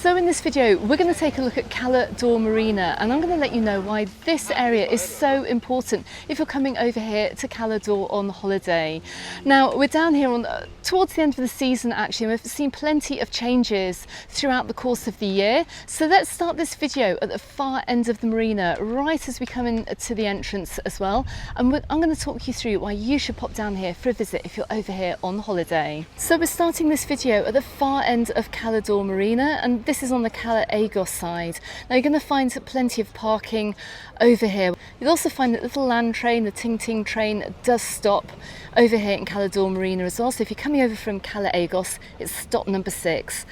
So in this video, we're going to take a look at Cala Marina, and I'm going to let you know why this area is so important if you're coming over here to Cala on holiday. Now, we're down here towards the end of the season actually, and we've seen plenty of changes throughout the course of the year. So let's start this video at the far end of the marina, right as we come into the entrance as well. And I'm going to talk you through why you should pop down here for a visit if you're over here on holiday. So we're starting this video at the far end of Cala Marina, and this is on the Cala side. Now you're going to find plenty of parking over here. You'll also find that the little land train, the Ting Ting train, does stop over here in Cala Marina as well. So if you're coming over from Cala it's stop number 6.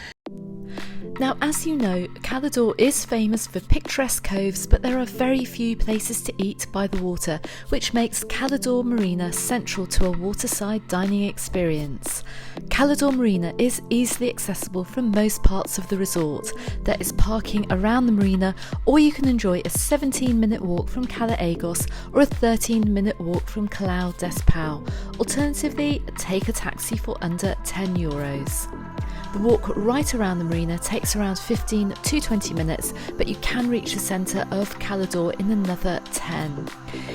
Now, as you know, Cala is famous for picturesque coves, but there are very few places to eat by the water, which makes Cala Marina central to a waterside dining experience. Cala Marina is easily accessible from most parts of the resort. There is parking around the marina, or you can enjoy a 17-minute walk from Cala or a 13-minute walk from Cala des Pau. Alternatively, take a taxi for under €10. The walk right around the marina takes around 15 to 20 minutes, but you can reach the centre of Cala in another 10.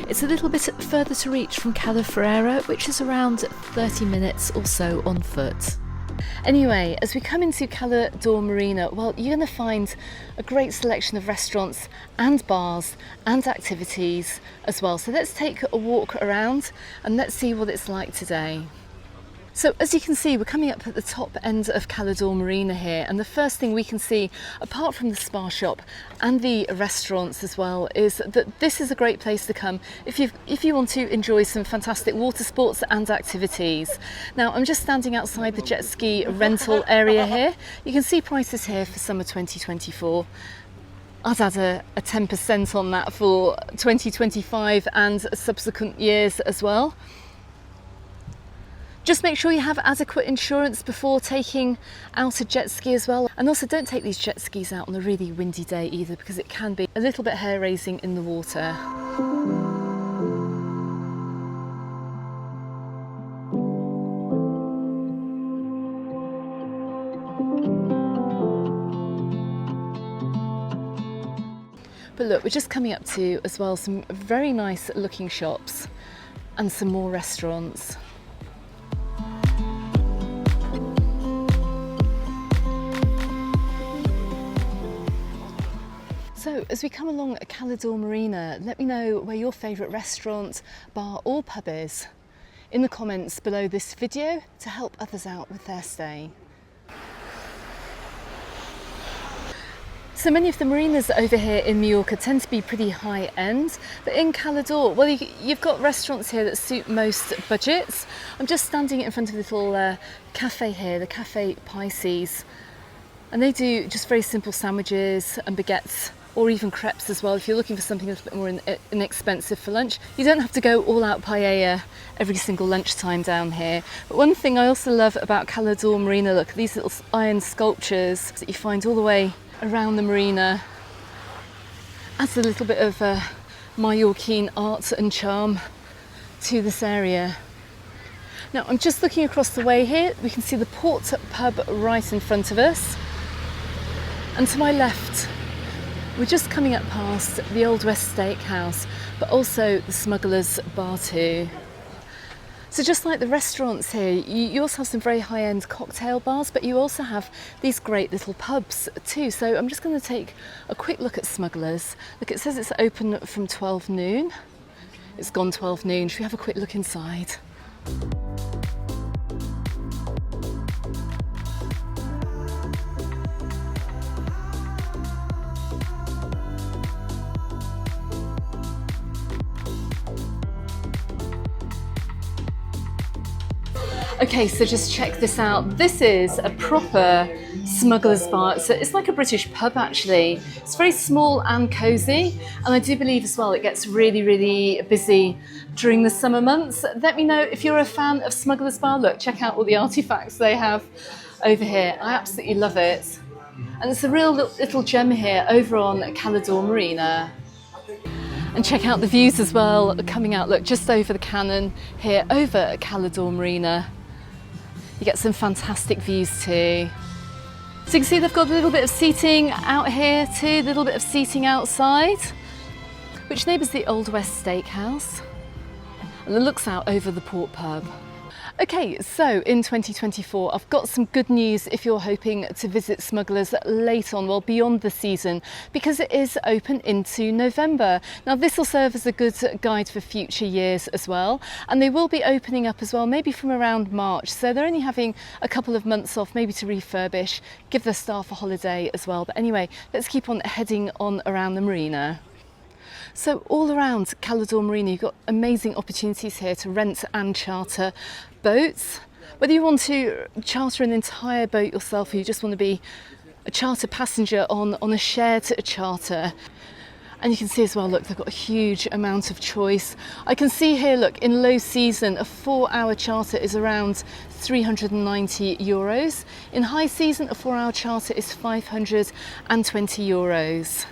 It's a little bit further to reach from Cala Ferreira, which is around 30 minutes or so on foot. Anyway, as we come into Cala Marina, well, you're going to find a great selection of restaurants and bars and activities as well. So let's take a walk around and let's see what it's like today. So as you can see, we're coming up at the top end of Cala Marina here, and the first thing we can see, apart from the spa shop and the restaurants as well, is that this is a great place to come if you want to enjoy some fantastic water sports and activities. Now, I'm just standing outside the jet ski rental area here. You can see prices here for summer 2024. I'd add a 10% on that for 2025 and subsequent years as well. Just make sure you have adequate insurance before taking out a jet ski as well. And also don't take these jet skis out on a really windy day either, because it can be a little bit hair-raising in the water. But look, we're just coming up to as well some very nice looking shops and some more restaurants. So as we come along Cala Marina, let me know where your favourite restaurant, bar or pub is in the comments below this video to help others out with their stay. So many of the marinas over here in Mallorca tend to be pretty high end, but in Cala well, you've got restaurants here that suit most budgets. I'm just standing in front of a little cafe here, the Cafe Pisces, and they do just very simple sandwiches and baguettes, or even crepes as well if you're looking for something a little bit more inexpensive for lunch. You don't have to go all out paella every single lunchtime down here. But one thing I also love about Cala Marina, look, these little iron sculptures that you find all the way around the marina. Adds a little bit of Mallorquin art and charm to this area. Now, I'm just looking across the way here. We can see the Port pub right in front of us. And to my left, we're just coming up past the Old West Steakhouse, but also the Smuggler's Bar too. So just like the restaurants here, you also have some very high-end cocktail bars, but you also have these great little pubs too. So I'm just going to take a quick look at Smuggler's. Look, it says it's open from 12 noon. It's gone 12 noon. Should we have a quick look inside? Okay, so just check this out. This is a proper Smuggler's Bar. So it's like a British pub actually. It's very small and cosy, and I do believe as well it gets really, really busy during the summer months. Let me know if you're a fan of Smuggler's Bar. Look, check out all the artifacts they have over here. I absolutely love it. And it's a real little gem here over on Cala Marina. And check out the views as well coming out, look, just over the cannon here over at Cala Marina. You get some fantastic views too. So you can see they've got a little bit of seating out here too, a little bit of seating outside, which neighbours the Old West Steakhouse, and it looks out over the Port Pub. Okay, so in 2024, I've got some good news if you're hoping to visit Smugglers late on, well, beyond the season, because it is open into November. Now, this will serve as a good guide for future years as well, and they will be opening up as well, maybe from around March. So they're only having a couple of months off, maybe to refurbish, give their staff a holiday as well. But anyway, let's keep on heading on around the marina. So all around Cala Marina, you've got amazing opportunities here to rent and charter boats. Whether you want to charter an entire boat yourself or you just want to be a charter passenger on a shared charter. And you can see as well, look, they've got a huge amount of choice. I can see here, look, in low season, a 4-hour charter is around €390. In high season, a 4-hour charter is €520.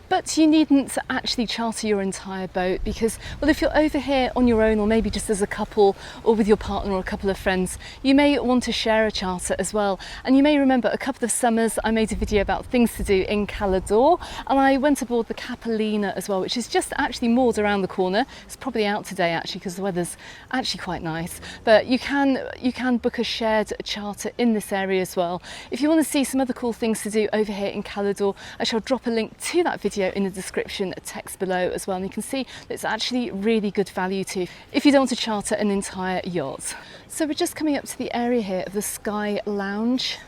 But you needn't actually charter your entire boat because, well, if you're over here on your own or maybe just as a couple or with your partner or a couple of friends, you may want to share a charter as well. And you may remember a couple of summers I made a video about things to do in Cala and I went aboard the Capellina as well, which is just actually moored around the corner. It's probably out today actually because the weather's actually quite nice. But you can book a shared charter in this area as well. If you want to see some other cool things to do over here in Cala, I shall drop a link to that video in the description text below as well, and you can see that it's actually really good value too if you don't want to charter an entire yacht. So we're just coming up to the area here of the Sky Lounge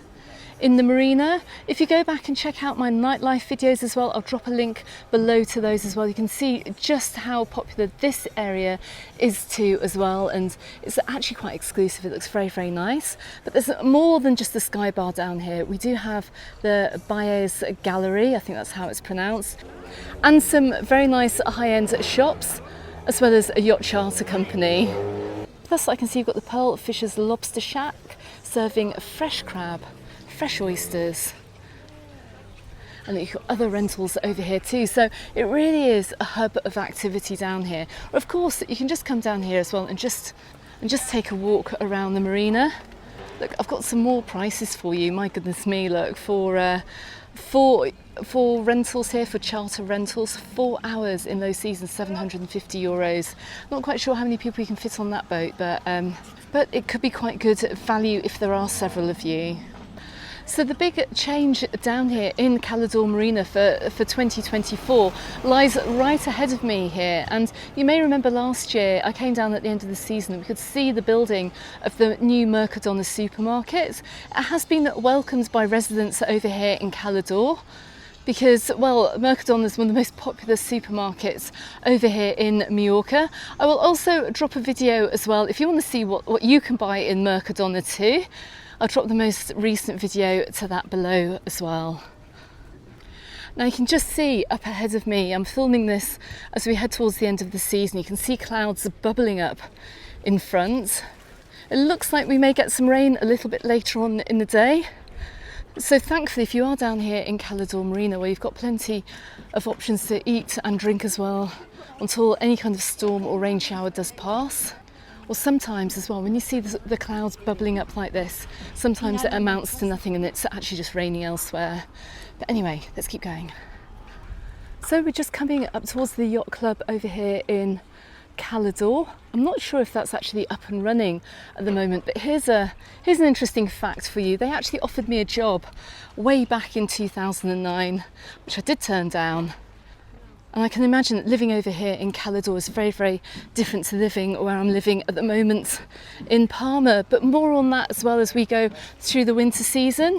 in the marina. If you go back and check out my nightlife videos as well, I'll drop a link below to those as well. You can see just how popular this area is too as well, and it's actually quite exclusive. It looks very, very nice. But there's more than just the Sky Bar down here. We do have the Baez Gallery, I think that's how it's pronounced, and some very nice high-end shops, as well as a yacht charter company. Plus, I can see you've got the Pearl Fisher's Lobster Shack serving fresh crab, fresh oysters, and you've got other rentals over here too. So it really is a hub of activity down here. Or of course, you can just come down here as well and just take a walk around the marina. Look, I've got some more prices for you. My goodness me, look, for rentals here, for charter rentals, 4 hours in low season, €750. Not quite sure how many people you can fit on that boat, but it could be quite good value if there are several of you. So the big change down here in Cala Marina for 2024 lies right ahead of me here. And you may remember last year I came down at the end of the season and we could see the building of the new Mercadona supermarket. It has been welcomed by residents over here in Cala because, well, Mercadona is one of the most popular supermarkets over here in Mallorca. I will also drop a video as well if you want to see what you can buy in Mercadona too. I'll drop the most recent video to that below as well. Now you can just see up ahead of me, I'm filming this as we head towards the end of the season. You can see clouds bubbling up in front. It looks like we may get some rain a little bit later on in the day. So thankfully, if you are down here in Cala Marina, where you've got plenty of options to eat and drink as well, until any kind of storm or rain shower does pass. Or sometimes as well, when you see the clouds bubbling up like this, sometimes it amounts to nothing and it's actually just raining elsewhere. But anyway, let's keep going. So we're just coming up towards the yacht club over here in Cala. I'm not sure if that's actually up and running at the moment, but here's an interesting fact for you. They actually offered me a job way back in 2009, which I did turn down. And I can imagine that living over here in Cala is very, very different to living where I'm living at the moment in Palma. But more on that as well as we go through the winter season.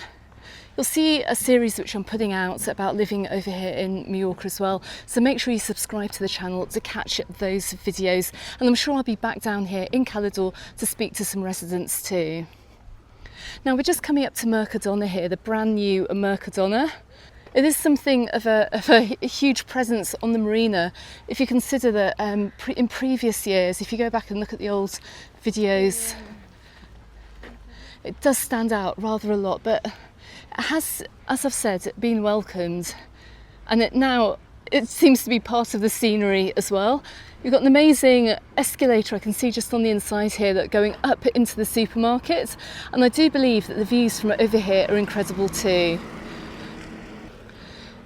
You'll see a series which I'm putting out about living over here in Mallorca as well. So make sure you subscribe to the channel to catch those videos. And I'm sure I'll be back down here in Cala to speak to some residents too. Now we're just coming up to Mercadona here, the brand new Mercadona. It is something of a huge presence on the marina. If you consider that in previous years, if you go back and look at the old videos, it does stand out rather a lot, but it has, as I've said, been welcomed, and it now it seems to be part of the scenery as well. You've got an amazing escalator I can see just on the inside here that going up into the supermarket, and I do believe that the views from over here are incredible too.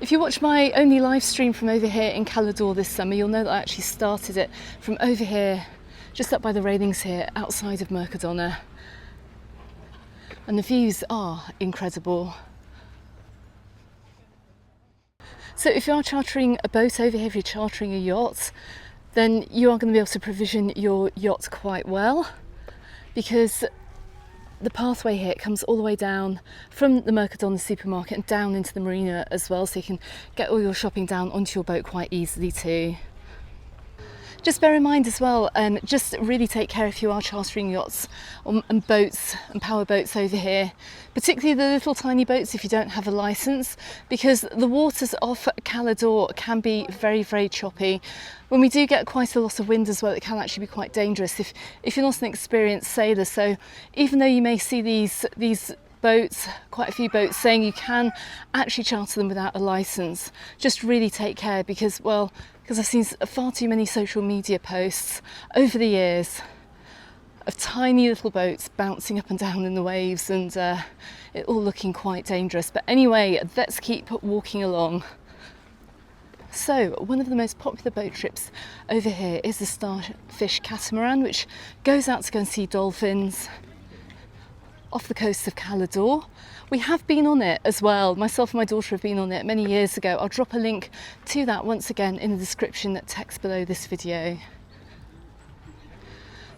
If you watch my only live stream from over here in Cala this summer, you'll know that I actually started it from over here, just up by the railings here outside of Mercadona. And the views are incredible. So if you are chartering a boat over here, if you're chartering a yacht, then you are going to be able to provision your yacht quite well, because the pathway here comes all the way down from the Mercadona supermarket and down into the marina as well, so you can get all your shopping down onto your boat quite easily too. Just bear in mind as well, just really take care if you are chartering yachts and boats and power boats over here, particularly the little tiny boats if you don't have a licence, because the waters off Cala can be very, very choppy. When we do get quite a lot of wind as well, it can actually be quite dangerous if you're not an experienced sailor. So even though you may see these boats, quite a few boats, saying you can actually charter them without a licence, just really take care, because I've seen far too many social media posts over the years of tiny little boats bouncing up and down in the waves, and it all looking quite dangerous. But anyway, let's keep walking along. So one of the most popular boat trips over here is the Starfish Catermaran, which goes out to go and see dolphins off the coast of Cala. We have been on it as well. Myself and my daughter have been on it many years ago. I'll drop a link to that once again in the description text below this video.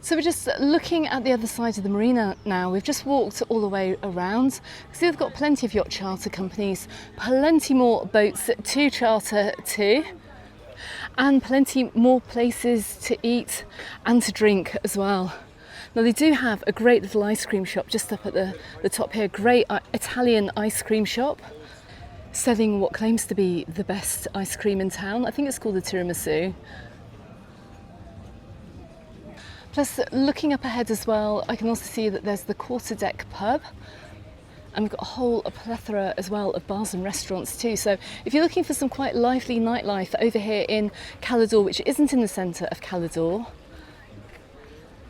So we're just looking at the other side of the marina now. We've just walked all the way around. So we've got plenty of yacht charter companies, plenty more boats to charter to, and plenty more places to eat and to drink as well. Now they do have a great little ice cream shop just up at the top here, great Italian ice cream shop, selling what claims to be the best ice cream in town. I think it's called the tiramisu. Plus, looking up ahead as well, I can also see that there's the quarterdeck pub, and we've got a whole plethora as well of bars and restaurants too. So if you're looking for some quite lively nightlife over here in Cala, which isn't in the centre of Cala,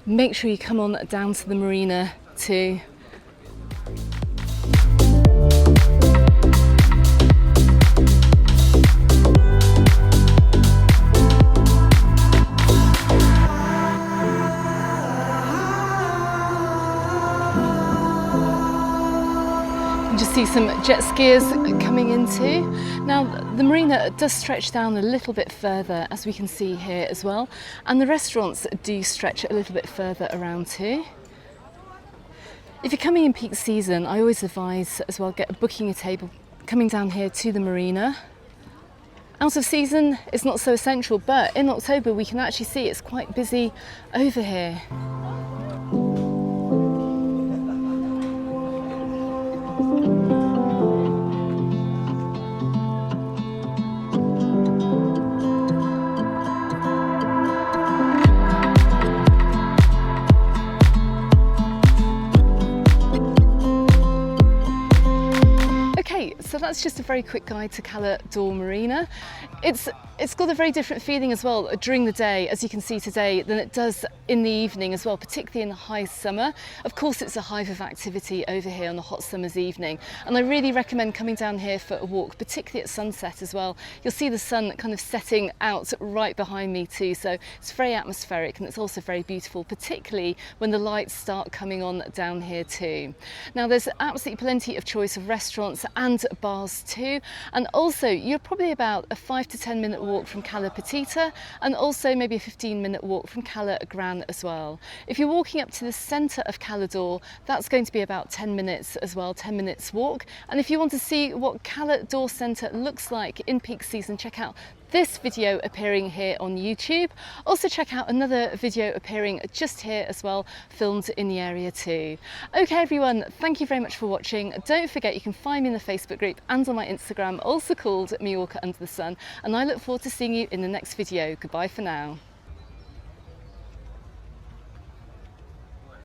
make sure you come on down to the marina too. Just see some jet skiers coming in too. Now the marina does stretch down a little bit further, as we can see here as well, and the restaurants do stretch a little bit further around too. If you're coming in peak season, I always advise as well booking a table coming down here to the marina. Out of season it's not so essential, but in October we can actually see it's quite busy over here. So that's just a very quick guide to Cala Marina. It's got a very different feeling as well during the day, as you can see today, than it does in the evening as well, particularly in the high summer. Of course, it's a hive of activity over here on a hot summer's evening, and I really recommend coming down here for a walk, particularly at sunset as well. You'll see the sun kind of setting out right behind me too, so it's very atmospheric, and it's also very beautiful, particularly when the lights start coming on down here too. Now there's absolutely plenty of choice of restaurants and bars too, and also you're probably about a 5 to 10 minute walk from Cala Petita, and also maybe a 15-minute walk from Cala Gran as well. If you're walking up to the centre of Cala, that's going to be about 10 minutes as well, 10 minutes walk. And if you want to see what Cala Centre looks like in peak season, check out this video appearing here on YouTube. Also check out another video appearing just here as well, filmed in the area too. Okay everyone, thank you very much for watching. Don't forget you can find me in the Facebook group and on my Instagram, also called Mallorca Under the Sun, and I look forward to seeing you in the next video. Goodbye for now.